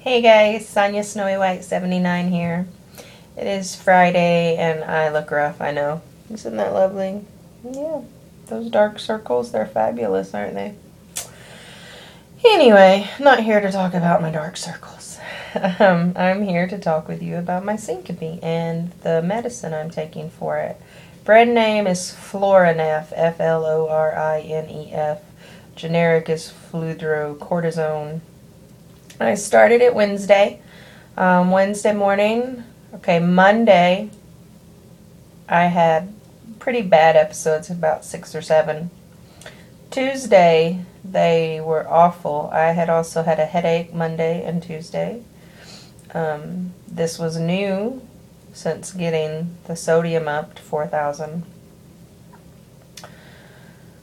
Hey guys, Sonia Snowy White 79 here. It is Friday and I look rough, I know. Isn't that lovely? Yeah, those dark circles, they're fabulous, aren't they? Anyway, not here to talk about my dark circles. I'm here to talk with you about my syncope and the medicine I'm taking for it. Brand name is Florinef, Florinef. Generic is fludrocortisone. I started it Wednesday. Wednesday morning. Okay, Monday, I had pretty bad episodes, about 6 or 7. Tuesday, they were awful. I had also had a headache Monday and Tuesday. This was new since getting the sodium up to 4,000.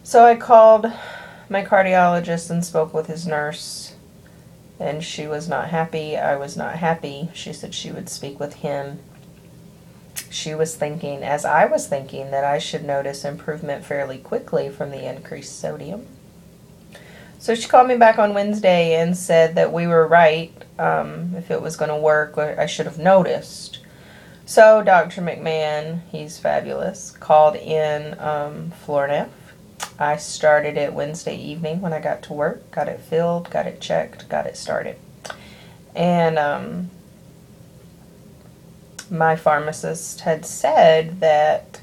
So I called my cardiologist and spoke with his nurse. And she was not happy. I was not happy. She said she would speak with him. She was thinking, as I was thinking, that I should notice improvement fairly quickly from the increased sodium. So she called me back on Wednesday and said that we were right. If it was going to work, I should have noticed. So Dr. McMahon, he's fabulous, called in Florinef. I started it Wednesday evening when I got to work, got it filled, got it checked, got it started. And my pharmacist had said that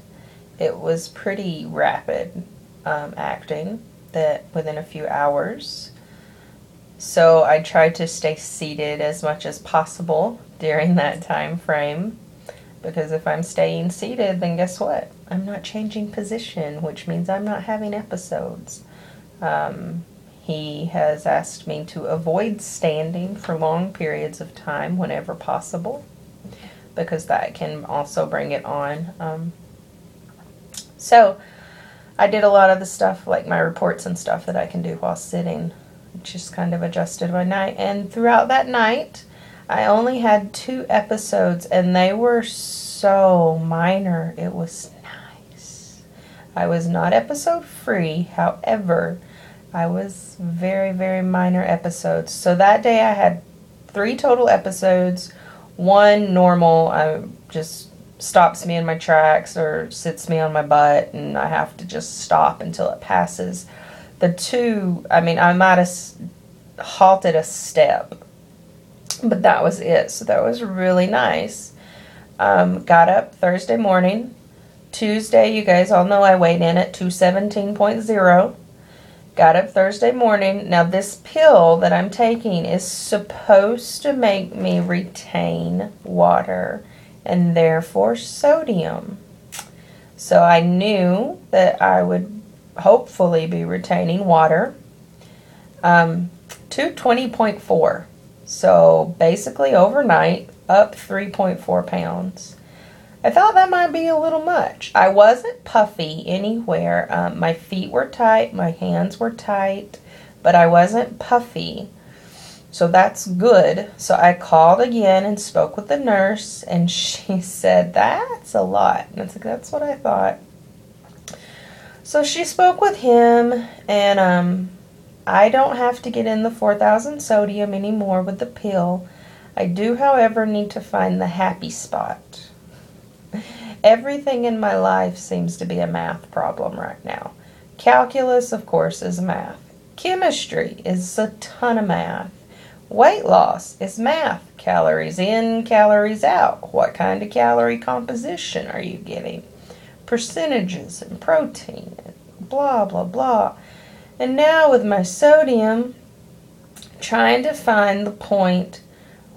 it was pretty rapid acting, that within a few hours. So I tried to stay seated as much as possible during that time frame. Because if I'm staying seated, then guess what? I'm not changing position, which means I'm not having episodes. He has asked me to avoid standing for long periods of time whenever possible, because that can also bring it on. So I did a lot of the stuff, like my reports and stuff, that I can do while sitting. Just kind of adjusted my night. And throughout that night, I only had 2 episodes, and they were so minor. It was nice. I was not episode free. However, I was very, very minor episodes. So that day I had 3 total episodes. 1 normal, just stops me in my tracks or sits me on my butt, and I have to just stop until it passes. The 2, I might have halted a step. But that was it. So that was really nice. Got up Thursday morning. Tuesday, you guys all know I weighed in at 217.0. Got up Thursday morning. Now this pill that I'm taking is supposed to make me retain water and therefore sodium. So I knew that I would hopefully be retaining water. 220.4. So basically overnight, up 3.4 pounds. I thought that might be a little much. I wasn't puffy anywhere. My feet were tight, my hands were tight, but I wasn't puffy. So that's good. So I called again and spoke with the nurse, and she said, that's a lot. And it's like, that's what I thought. So she spoke with him, and I don't have to get in the 4,000 sodium anymore with the pill. I do, however, need to find the happy spot. Everything in my life seems to be a math problem right now. Calculus, of course, is math. Chemistry is a ton of math. Weight loss is math. Calories in, calories out. What kind of calorie composition are you getting? Percentages and protein, and blah, blah, blah. And now with my sodium, trying to find the point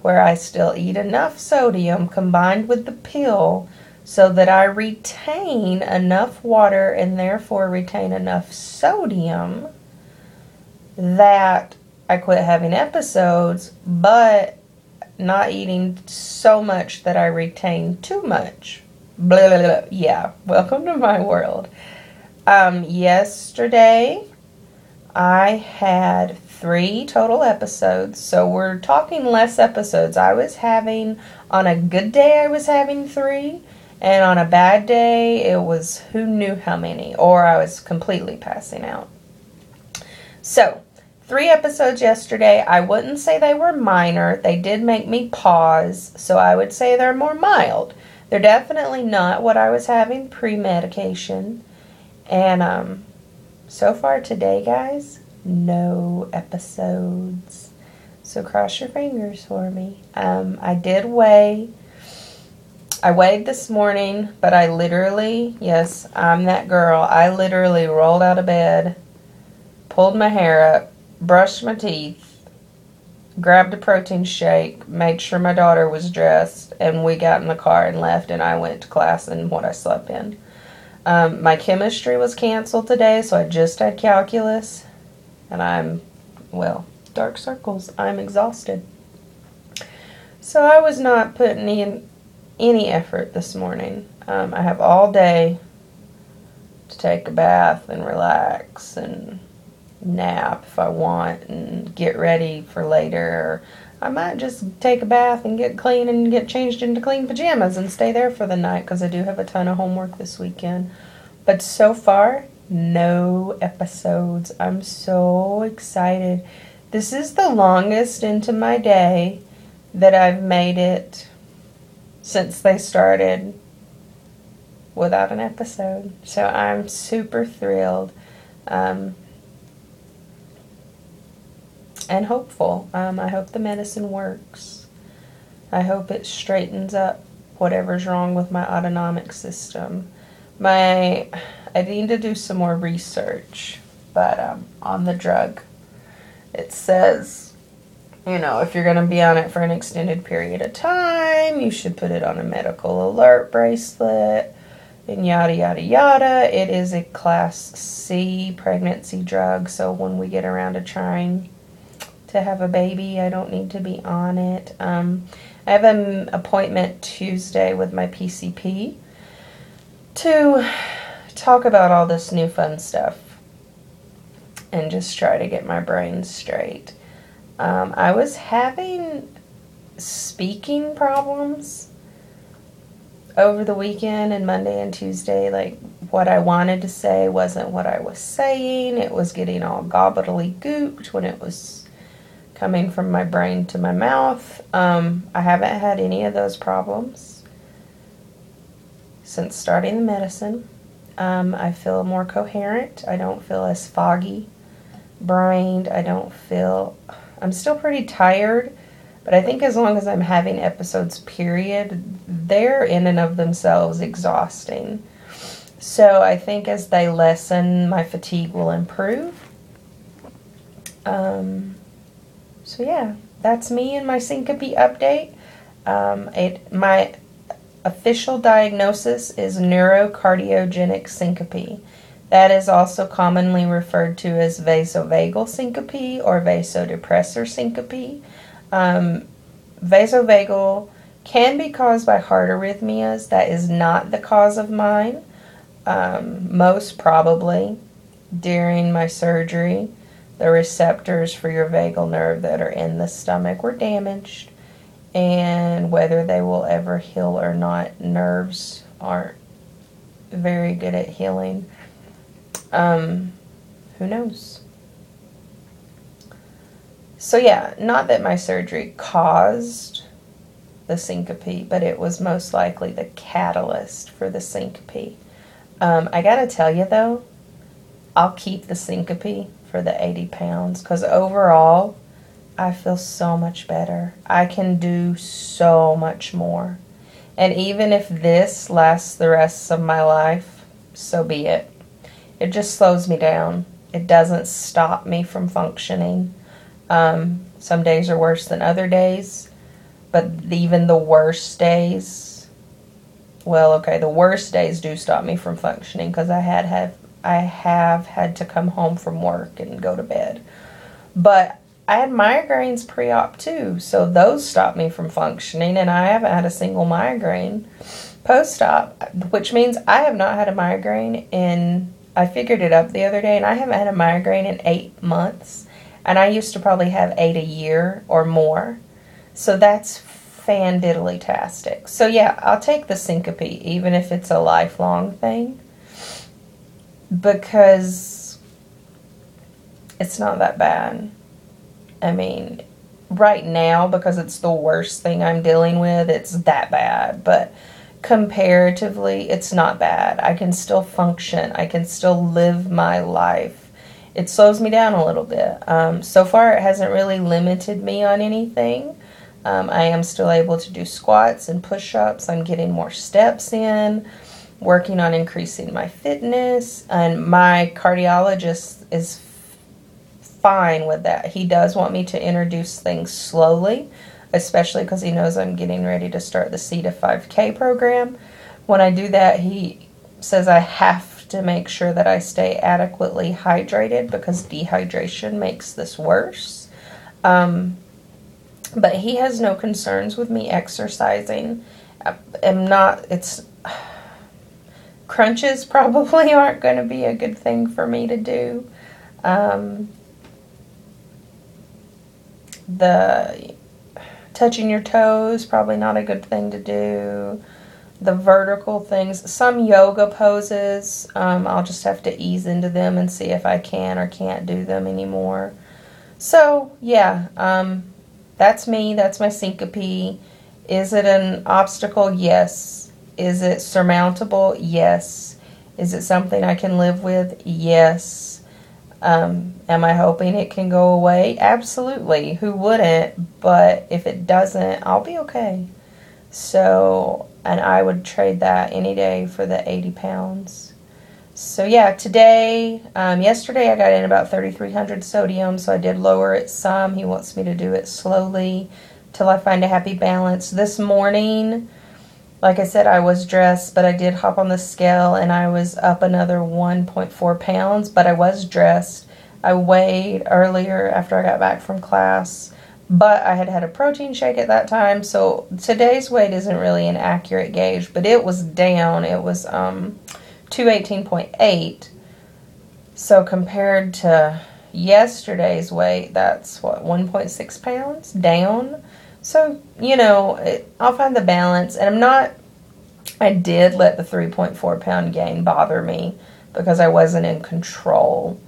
where I still eat enough sodium combined with the pill so that I retain enough water and therefore retain enough sodium that I quit having episodes, but not eating so much that I retain too much. Blah, blah, blah. Yeah, welcome to my world. Yesterday, I had 3 total episodes, so we're talking less episodes. On a good day, I was having 3, and on a bad day, it was who knew how many, or I was completely passing out. So, 3 episodes yesterday. I wouldn't say they were minor. They did make me pause, so I would say they're more mild. They're definitely not what I was having pre-medication. And so far today, guys, no episodes. So cross your fingers for me. I did weigh. I weighed this morning, but I literally, yes, I'm that girl. I literally rolled out of bed, pulled my hair up, brushed my teeth, grabbed a protein shake, made sure my daughter was dressed, and we got in the car and left, and I went to class in what I slept in. My chemistry was canceled today, so I just had calculus, and dark circles. I'm exhausted. So I was not putting in any effort this morning. I have all day to take a bath and relax and nap if I want and get ready for later. Or I might just take a bath and get clean and get changed into clean pajamas and stay there for the night because I do have a ton of homework this weekend. But so far, no episodes. I'm so excited. This is the longest into my day that I've made it since they started without an episode. So I'm super thrilled and hopeful. I hope the medicine works. I hope it straightens up whatever's wrong with my autonomic system. I need to do some more research, but on the drug, it says, if you're going to be on it for an extended period of time, you should put it on a medical alert bracelet, and yada, yada, yada. It is a Class C pregnancy drug, so when we get around to trying to have a baby, I don't need to be on it. I have an appointment Tuesday with my PCP to talk about all this new fun stuff and just try to get my brain straight. I was having speaking problems over the weekend and Monday and Tuesday. Like, what I wanted to say wasn't what I was saying. It was getting all gobbledygooked when it was coming from my brain to my mouth. I haven't had any of those problems since starting the medicine. I feel more coherent. I don't feel as foggy brained. I'm still pretty tired, but I think as long as I'm having episodes, period, they're in and of themselves exhausting. So I think as they lessen, my fatigue will improve. So yeah, that's me and my Syncope update. My official diagnosis is neurocardiogenic syncope. That is also commonly referred to as vasovagal syncope or vasodepressor syncope. Vasovagal can be caused by heart arrhythmias. That is not the cause of mine. Most probably during my surgery, the receptors for your vagal nerve that are in the stomach were damaged. And whether they will ever heal or not, nerves aren't very good at healing. Who knows? So yeah, not that my surgery caused the syncope, but it was most likely the catalyst for the syncope. I gotta tell you though, I'll keep the syncope for the 80 pounds because overall, I feel so much better. I can do so much more. And even if this lasts the rest of my life, so be it. It just slows me down. It doesn't stop me from functioning. Some days are worse than other days, but even the worst days, the worst days do stop me from functioning because I have had to come home from work and go to bed. But I had migraines pre-op too, so those stopped me from functioning, and I haven't had a single migraine post-op, which means I have not had a migraine I figured it up the other day, and I haven't had a migraine in 8 months, and I used to probably have 8 a year or more, so that's fan-diddly-tastic. So yeah, I'll take the syncope, even if it's a lifelong thing, because it's not that bad. I mean, right now, because it's the worst thing I'm dealing with, it's that bad. But comparatively, it's not bad. I can still function. I can still live my life. It slows me down a little bit. So far, it hasn't really limited me on anything. I am still able to do squats and push-ups. I'm getting more steps in, working on increasing my fitness, and my cardiologist is fine with that. He does want me to introduce things slowly, especially because he knows I'm getting ready to start the C to 5K program. When I do that, he says I have to make sure that I stay adequately hydrated because dehydration makes this worse. But he has no concerns with me exercising. Crunches probably aren't going to be a good thing for me to do. The touching your toes, probably not a good thing to do. The vertical things, some yoga poses, I'll just have to ease into them and see if I can or can't do them anymore. So, yeah, that's me. That's my syncope. Is it an obstacle? Yes. Is it surmountable? Yes. Is it something I can live with? Yes. Am I hoping it can go away? Absolutely. Who wouldn't? But if it doesn't, I'll be okay. So, and I would trade that any day for the 80 pounds. So yeah, yesterday I got in about 3,300 sodium, so I did lower it some. He wants me to do it slowly till I find a happy balance. This morning, like I said, I was dressed, but I did hop on the scale and I was up another 1.4 pounds, but I was dressed. I weighed earlier after I got back from class, but I had had a protein shake at that time, so today's weight isn't really an accurate gauge, but it was down. It was 218.8. So compared to yesterday's weight, that's what, 1.6 pounds down. So, I'll find the balance. And I did let the 3.4 pound gain bother me because I wasn't in control.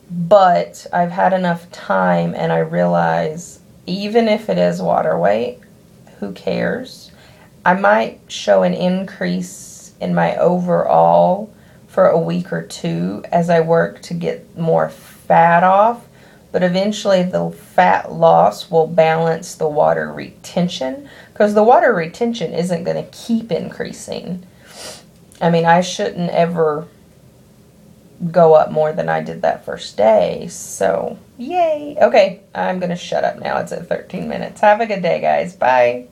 But I've had enough time and I realize even if it is water weight, who cares? I might show an increase in my overall for a week or two as I work to get more fat off, but eventually the fat loss will balance the water retention because the water retention isn't going to keep increasing. I mean, I shouldn't ever go up more than I did that first day, so yay. Okay, I'm going to shut up now. It's at 13 minutes. Have a good day, guys. Bye.